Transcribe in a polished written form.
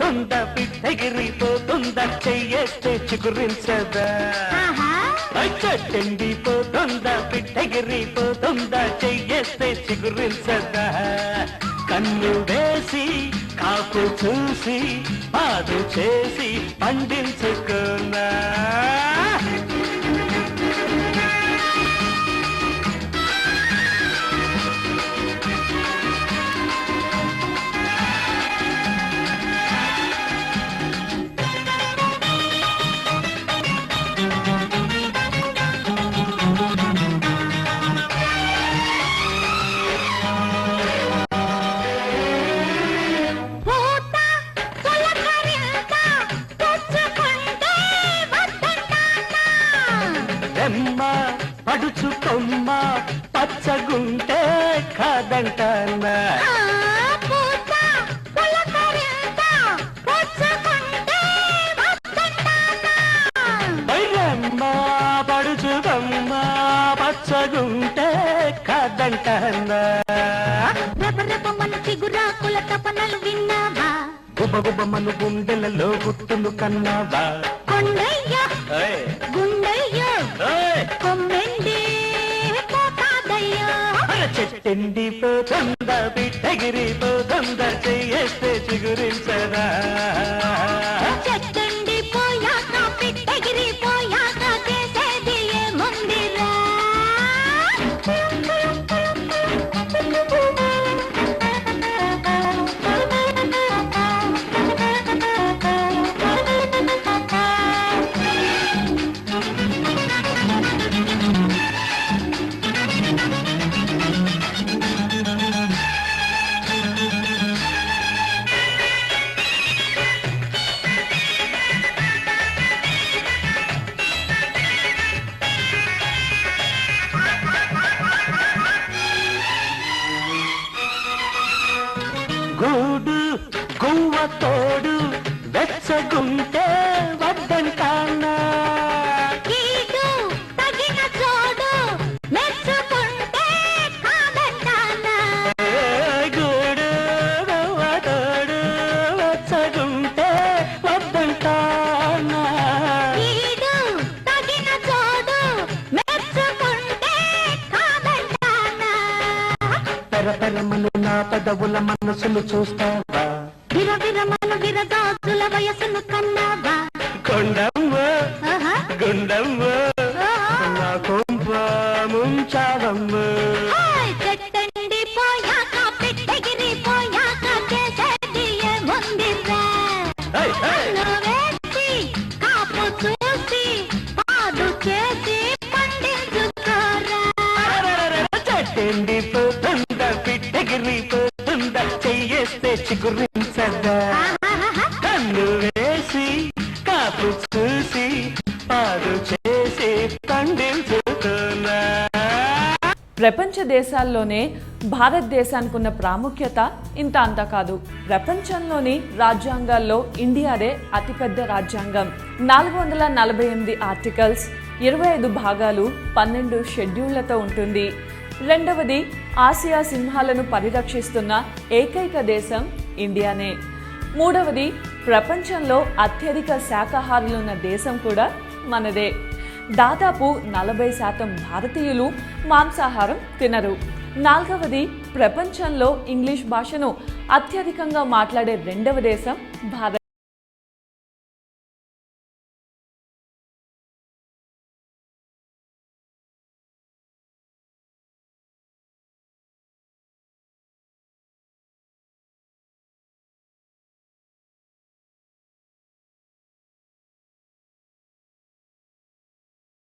ఎగిరిపోతుందా పిట్టెగిరిపోతుందా చెయ్యేస్తే చిగురించదా చెట్టెండిపోతుందా పిట్టెగిరిపోతుందా చెయ్యేస్తే చిగురించదా కన్ను వేసి కాపు చూసి పాదు చేసి పండించుకున్నా పడుచుకొమ్మ పచ్చగుంటే కాదంటానా పడుచుకొమ్మ పచ్చగుంటే కాదంటానా చిగురాకుల తపనలు విన్నావా గుబగుబమను గుండెలలో గుట్టును కన్నావా కొండయ్య గుండయ్య కొమ్మెండి పోతాదయ్యా చెట్టెండిపోతుందా బిడ్డగిరిపోతుందా చెయ్యేస్తే చిగురించదా చెట్టెండిపోయాక పిట్టగిరిపోయాక చేసేది ఏముందిరా గూడు గువ్వ తోడు వెచ్చగుంటే వద్దంటానా కీడు తగిన చోడు మెచ్చుకుంటే కాదంటానా గూడు గువ్వ తోడు వెచ్చగుంటే వద్దంటానా కీడు తగిన చోడు మెచ్చుకుంటే కాదంటానా పెరపెరమను నా పెదవుల మనసులు చూస్తావా విరవిరమను విరదాజుల వయసును కన్నావా కొండమ్మ గుండమ్మ నా కొంప ముంచావమ్మ చెట్టండిపోయాక పిట్టగిరిపోయాక చేసేది ఏముందిరా వేసి కాపు చూసి పాదు చేసి పండించుకోరా చెట్టెండిపోతుందా పిట్టగిరిపోతుందా చెయ్యేస్తే చిగురించదా కన్ను వేసి కాపు చూసి పాడు చేసి పండించుకున్నా ప్రపంచ దేశాల్లోనే భారతదేశానికి ఉన్న ప్రాముఖ్యత ఇంత అంత కాదు. ప్రపంచంలోని రాజ్యాంగాల్లో ఇండియాదే అతిపెద్ద రాజ్యాంగం. 448 ఆర్టికల్స్, 25 భాగాలు, 12 షెడ్యూళ్లతో ఉంటుంది. రెండవది, ఆసియా సింహాలను పరిరక్షిస్తున్న ఏకైక దేశం ఇండియానే. మూడవది, ప్రపంచంలో అత్యధిక శాకాహారులున్న దేశం కూడా మనదే. దాదాపు 40% భారతీయులు మాంసాహారం తినరు. నాలుగవది, ప్రపంచంలో ఇంగ్లీష్ భాషను అత్యధికంగా మాట్లాడే రెండవ దేశం భారత్.